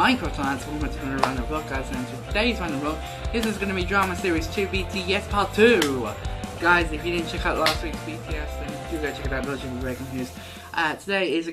Minecraft fans, welcome to another random vlog, guys, and today's random vlog, this is going to be Drama Series 2 BTS Part 2. Guys, if you didn't check out last week's BTS, then do go check it out, otherwise you'll be very confused. Today is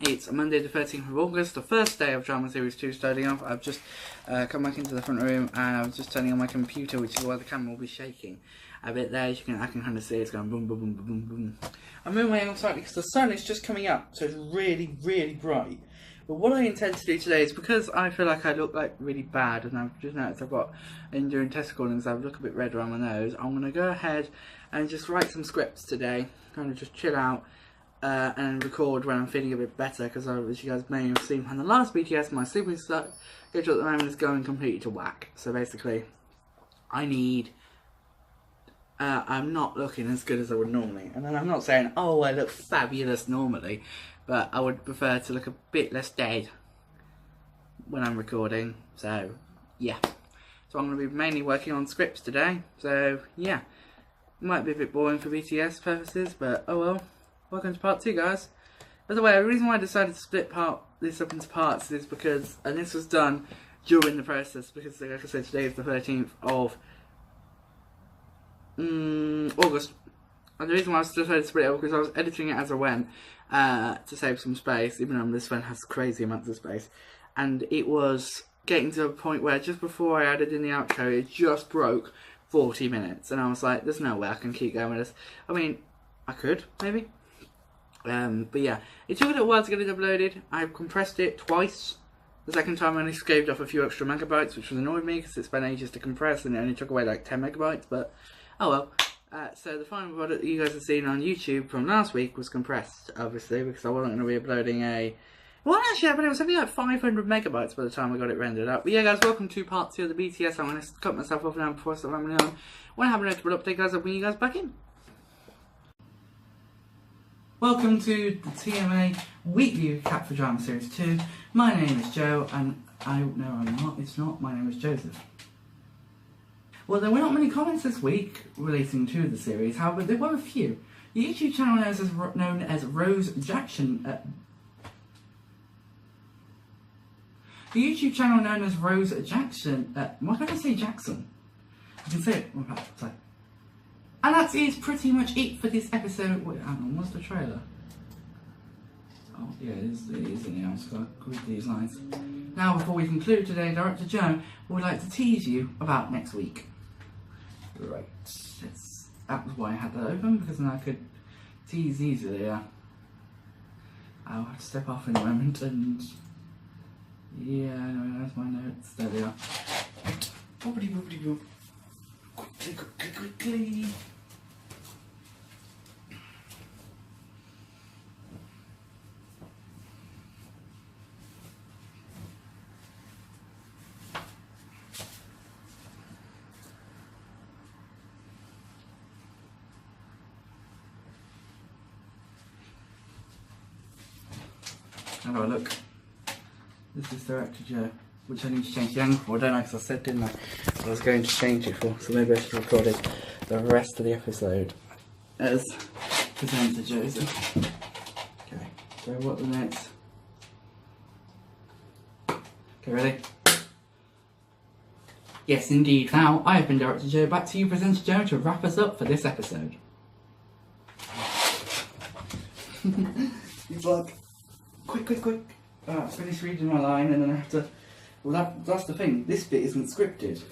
it's Monday the 13th of August, the first day of Drama Series 2 starting off. I've just come back into the front room and I was just turning on my computer, which is why the camera will be shaking a bit there. I can kind of see it's going boom, boom, boom, boom, boom, boom. I'm moving my angle slightly because the sun is just coming up, so it's really, really bright. But what I intend to do today is, because I feel like I look like really bad, and I've just noticed I've got enduring testicles, I look a bit red around my nose, I'm going to go ahead and just write some scripts today, kind of just chill out and record when I'm feeling a bit better, because as you guys may have seen from the last BTS, my sleeping schedule at the moment is going completely to whack. So basically, I need... I'm not looking as good as I would normally, and then I'm not saying, oh, I look fabulous normally, but I would prefer to look a bit less dead when I'm recording. So yeah, so I'm going to be mainly working on scripts today. So yeah, might be a bit boring for BTS purposes, but oh well. Welcome to part 2, guys. By the way, the reason why I decided to split this up into parts is because, and this was done during the process, because like I said, today is the 13th of August, and the reason why I decided to split it up because I was editing it as I went to save some space, even though this one has crazy amounts of space, and it was getting to a point where just before I added in the outro, it just broke 40 minutes, and I was like, there's no way I can keep going with this. I mean, I could, maybe, but yeah, it took a little while to get it uploaded. I've compressed it twice. The second time I only shaved off a few extra megabytes, which was annoyed me because it spent ages to compress and it only took away like 10 megabytes, but oh well. So the final product that you guys have seen on YouTube from last week was compressed, obviously, because I wasn't going to be uploading a... Well, actually, but it was only like 500 megabytes by the time I got it rendered up. But yeah, guys, welcome to part 2 of the BTS. I'm going to cut myself off now before I start rambling on. When I have a notable update, guys, I'll bring you guys back in. Welcome to the TMA Weekly Recap for Drama Series 2. My name is Joe, and no, I'm not, it's not, my name is Joseph. Well, there were not many comments this week relating to the series, however, there were a few. The YouTube channel known as Rose Jackson... the YouTube channel known as Rose Jackson... why can't I say Jackson? I can say it. And that is pretty much it for this episode. Wait, hang on, what's the trailer? Oh, yeah, it is in the house. So I'll read these lines. Now, before we conclude today, Director Joe would like to tease you about next week. Right, that was why I had that open, because then I could tease easily. I'll have to step off in a moment, and yeah, no, there's my notes. There they are. Boopity boopity boop. Quickly. Have a look. This is Director Joe, which I need to change the angle for, don't I? Because I said, didn't I, I was going to change it for, so maybe I should have recorded the rest of the episode as presenter Joseph. Okay, so what the next? Okay, ready? Yes, indeed. Now, I have been Director Joe. Back to you, Presenter Joe, to wrap us up for this episode. He's like, quick. Finish reading my line, and then I have to... Well, that's the thing. This bit isn't scripted.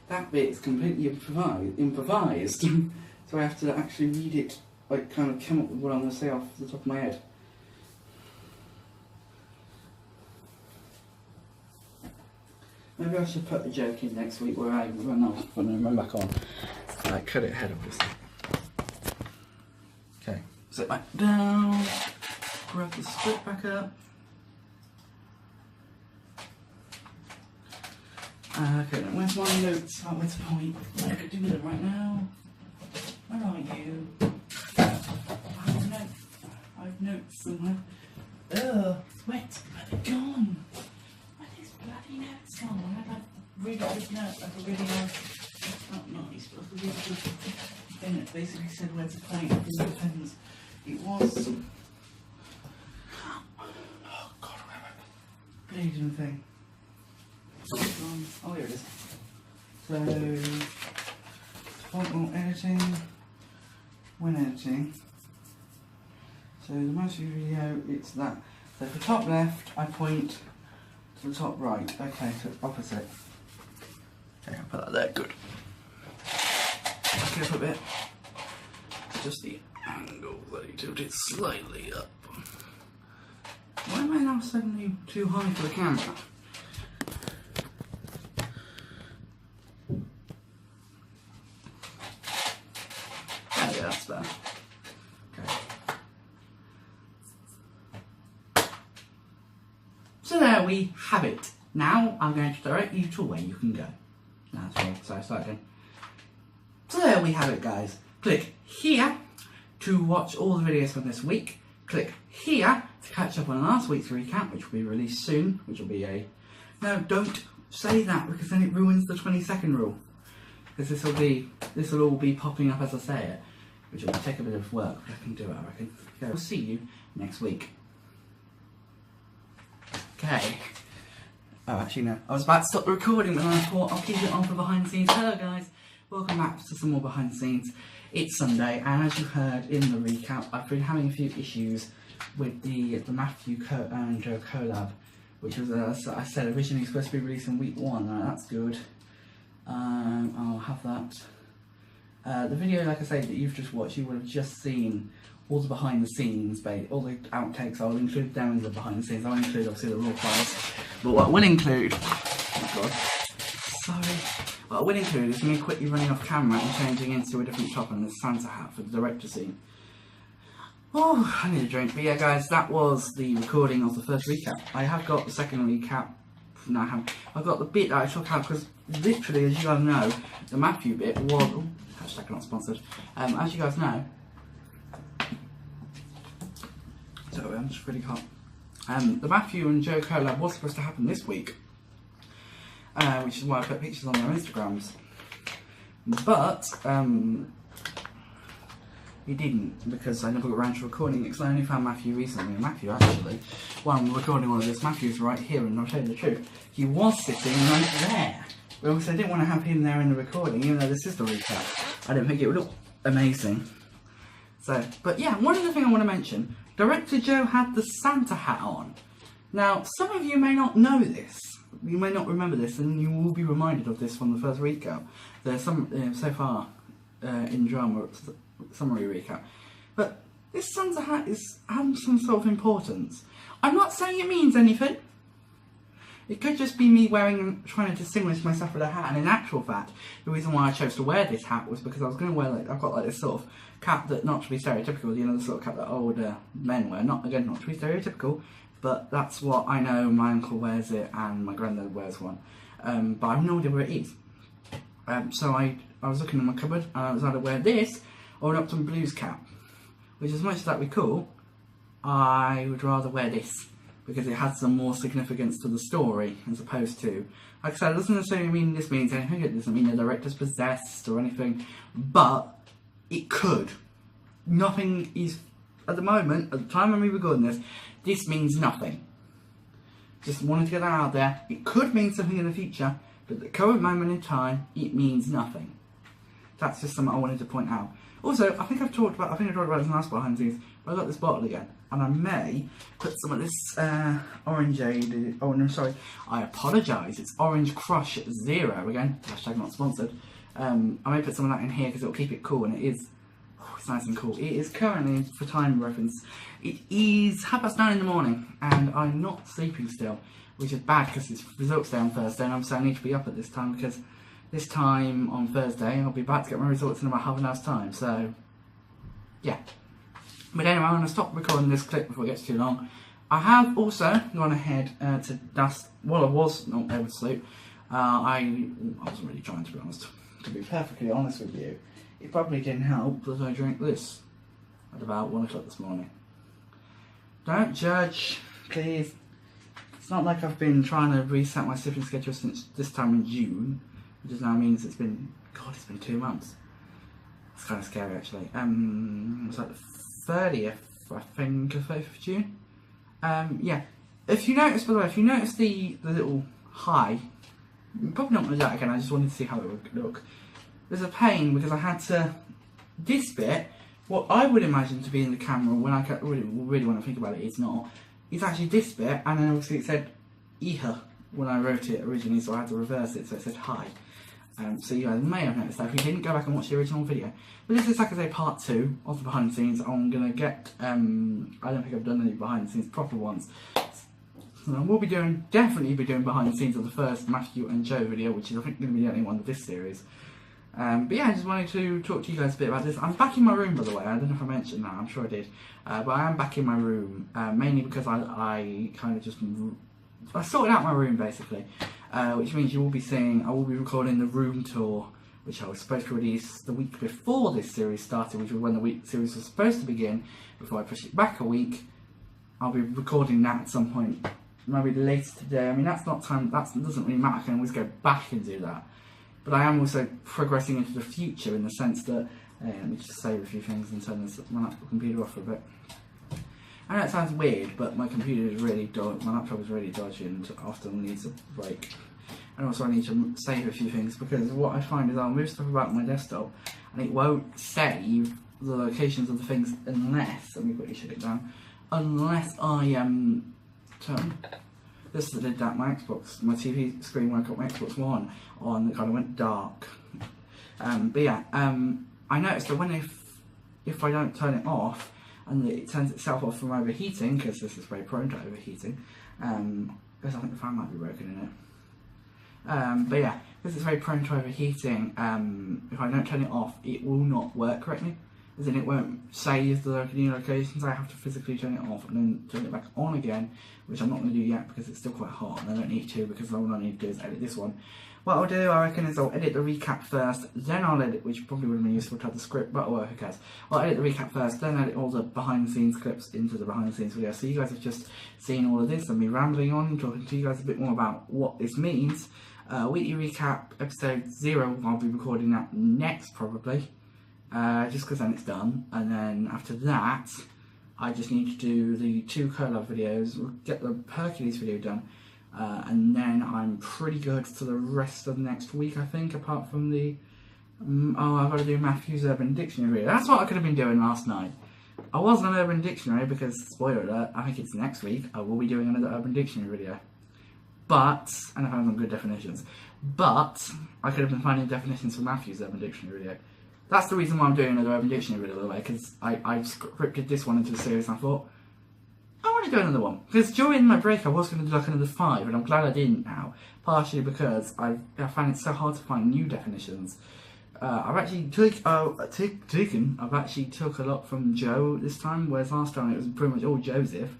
That bit is completely improvised. So I have to actually read it, like, kind of come up with what I'm going to say off the top of my head. Maybe I should put a joke in next week where I run off and then run back on. Like, cut it ahead, obviously. Okay, sit back down, grab the script back up. Okay, now where's my notes? Oh, where's the point? I could do it right now. Where are you? I have notes somewhere. Ugh, it's wet. Where are they gone? Where are these bloody notes gone? I had like really good note, like a really nice, not nice, but a really good thing that basically said where to point with the pens. It was... Oh god, where am I? agent thing. Oh, here it is. So, font or editing, when editing. So the most video, it's that. So for top left, I point to the top right. Okay, so it's opposite. Okay, I'll put that there, good. Okay, a bit. Just the angle, let me tilt it slightly up. Why am I now suddenly too high for the camera? Oh yeah, that's better. Okay. So there we have it. Now I'm going to direct you to where you can go. That's right, so I start again. So there we have it, guys. Click here to watch all the videos from this week. Click here to catch up on last week's recap, which will be released soon, which will be a... No, don't say that, because then it ruins the 20-second rule. Because this will all be popping up as I say it, which will take a bit of work, but I can do it, I reckon. Okay, we'll see you next week. Okay. Oh, actually no, I was about to stop the recording, but then I thought I'll keep it on for behind the scenes. Hello guys, welcome back to some more behind the scenes. It's Sunday, and as you heard in the recap, I've been having a few issues with the Matthew and Joe collab, which was, as I said, originally supposed to be released in week 1. Right, that's good. I'll have that. The video, like I say, that you've just watched, you would have just seen all the behind the scenes, all the outtakes. I'll include down in the behind the scenes. I'll include obviously the raw files, but what I will include, oh god, sorry. What I will include is me quickly running off camera and changing into a different top and the Santa hat for the director scene. Oh, I need a drink. But yeah, guys, that was the recording of the first recap. I have got the second recap. No, I've got the bit that I took out because literally, as you guys know, the Matthew bit was. Oh, hashtag not sponsored. As you guys know. So I'm just really hot. The Matthew and Joe collab was supposed to happen this week. Which is why I put pictures on their Instagrams. But, he didn't, because I never got around to recording it, because I only found Matthew recently. And Matthew, actually, while I'm recording all of this, Matthew's right here, and I'll tell you the truth, he was sitting right there. But also, I didn't want to have him there in the recording, even though this is the recap. I didn't think it would look amazing. So, but yeah, one other thing I want to mention, Director Joe had the Santa hat on. Now, some of you may not know this. You may not remember this, and you will be reminded of this from the first recap. There's some so far in drama summary recap, but this Santa hat is having some sort of importance. I'm not saying it means anything. It could just be me trying to distinguish myself with a hat. And in actual fact, the reason why I chose to wear this hat was because I was going to wear I've got this sort of cap that, not to be stereotypical, you know, the sort of cap that older men wear. Not to be stereotypical. But that's what I know, my uncle wears it and my granddad wears one. But I have no idea where it is. So I was looking in my cupboard and I was either wear this or an Upton Blues cap. Which, as much as that would be cool, I would rather wear this. Because it has some more significance to the story as opposed to... Like I said, it doesn't necessarily mean this means anything. It doesn't mean the director's possessed or anything. But it could. Nothing is... At the moment, at the time I'm recording this means nothing. Just wanted to get that out there. It could mean something in the future, but at the current moment in time, it means nothing. That's just something I wanted to point out. Also, I think I talked about this in the last behind the scenes, but I got this bottle again, and I may put some of this orangeade. Oh no, sorry. I apologise. It's Orange Crush Zero again. Hashtag not sponsored. I may put some of that in here because it'll keep it cool, and it is. It's nice and cool. It is currently, for time reference, it is 9:30 in the morning, and I'm not sleeping still, which is bad because it's results day on Thursday, and obviously I need to be up at this time because this time on Thursday I'll be back to get my results in about half an hour's time. So, yeah. But anyway, I'm going to stop recording this clip before it gets too long. I have also gone ahead to dust. Well, I was not able to sleep. I wasn't really trying, to be honest. To be perfectly honest with you. It probably didn't help that I drank this at about 1 o'clock this morning. Don't judge, please. It's not like I've been trying to reset my sleeping schedule since this time in June, which now means it's been 2 months. It's kind of scary actually. It was like the 30th, I think, of June. Yeah. if you notice, by the way, if you notice the little hi, I'm probably not going to do that again, I just wanted to see how it would look. There's a pain because I had to, this bit, what I would imagine to be in the camera when I really want to think about it, it's not. It's actually this bit, and then obviously it said Iha when I wrote it originally, so I had to reverse it, so it said hi. So you guys may have noticed that if you didn't go back and watch the original video. But this is, like I say, part 2 of the behind the scenes. I'm going to get, I don't think I've done any behind the scenes proper ones. So I will be doing, definitely be doing behind the scenes of the first Matthew and Joe video, which is I think going to be the only one of this series. But yeah, I just wanted to talk to you guys a bit about this. I'm back in my room, by the way. I don't know if I mentioned that, I'm sure I did. But I am back in my room, mainly because I kind of just, I sorted out my room basically. Which means you will be seeing, I will be recording the room tour, which I was supposed to release the week before this series started, which was when the series was supposed to begin, before I push it back a week. I'll be recording that at some point, maybe later today. I mean, that's not time, that doesn't really matter, I can always go back and do that. But I am also progressing into the future in the sense that, let me just save a few things and turn my laptop computer off for a bit. I know it sounds weird, but my computer is really dodgy, my laptop is really dodgy and often needs a break. And also I need to save a few things because what I find is I'll move stuff about my desktop and it won't save the locations of the things unless, let me quickly shut it down, unless I turn, this did that, my Xbox, my TV screen when I got my Xbox One on, it kind of went dark. But yeah, I noticed that when if I don't turn it off, and it turns itself off from overheating, because this is very prone to overheating, because I think the fan might be broken in it. But yeah, because it's very prone to overheating, if I don't turn it off, it will not work correctly. As in, it won't save the new locations. I have to physically turn it off and then turn it back on again, which I'm not going to do yet because it's still quite hot and I don't need to, because all I need to do is edit this one. What I'll do, I reckon, is I'll edit the recap first, then I'll edit, which probably would have been useful to have the script, but who cares. I'll edit the recap first, then edit all the behind the scenes clips into the behind the scenes video. So you guys have just seen all of this and me rambling on, talking to you guys a bit more about what this means. Weekly recap, episode 0, I'll be recording that next probably, just because then it's done. And then after that, I just need to do the 2 collab videos, we'll get the Hercules video done. And then I'm pretty good for the rest of next week, I think, apart from the, I've got to do Matthew's Urban Dictionary video. That's what I could have been doing last night. I was on Urban Dictionary because, spoiler alert, I think it's next week, I will be doing another Urban Dictionary video. But, and I found some good definitions, but I could have been finding definitions for Matthew's Urban Dictionary video. That's the reason why I'm doing another Urban Dictionary video, by the way, because I scripted this one into a series and I thought, I want to do another one, because during my break I was going to do like another 5, and I'm glad I didn't now, partially because I found it so hard to find new definitions. I've actually took a lot from Joe this time, whereas last time it was pretty much all Joseph.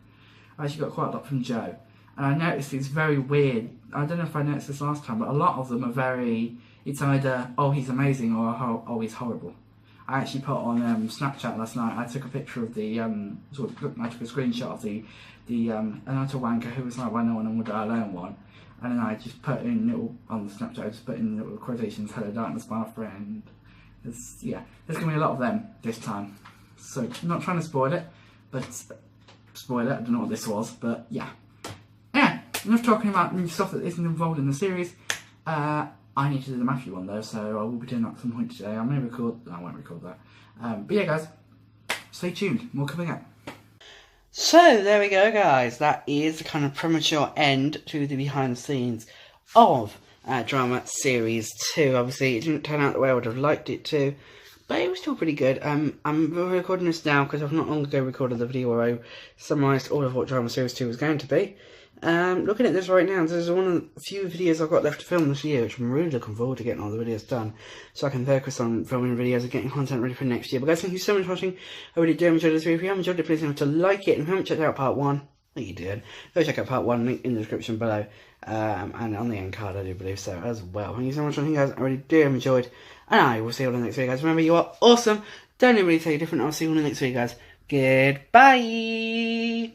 I actually got quite a lot from Joe, and I noticed it's very weird. I don't know if I noticed this last time, but a lot of them are very, it's either, oh he's amazing, or oh he's horrible. I actually put on Snapchat last night, I took a picture of the, I took a screenshot of the another wanker who was like, well, no one would die alone one. And then I just put in little, on the Snapchat, I just put in little quotations, hello darkness, my friend. Yeah, there's going to be a lot of them this time. So, I'm not trying to spoil it, but, spoiler, I don't know what this was, but yeah. Yeah, enough talking about new stuff that isn't involved in the series. I need to do the Matthew one though, so I will be doing that at some point today. I may record, I won't record that. But yeah guys, stay tuned, more coming up. So there we go guys, that is the kind of premature end to the behind the scenes of Drama Series 2. Obviously it didn't turn out the way I would have liked it to, but it was still pretty good. I'm recording this now because I've not long ago recorded the video where I summarised all of what Drama Series 2 was going to be. Looking at this right now, this is one of the few videos I've got left to film this year, which I'm really looking forward to getting all the videos done, so I can focus on filming videos and getting content ready for next year. But guys, thank you so much for watching. I really do enjoy this video. If you haven't enjoyed it, please remember to like it, and if you haven't checked out part 1, I think you did, go check out part 1, link in the description below, and on the end card I do believe so as well. Thank you so much for watching guys, I really do enjoyed, and I will see you all in the next video guys. Remember, you are awesome, don't really say different, I'll see you all in the next video guys. Goodbye!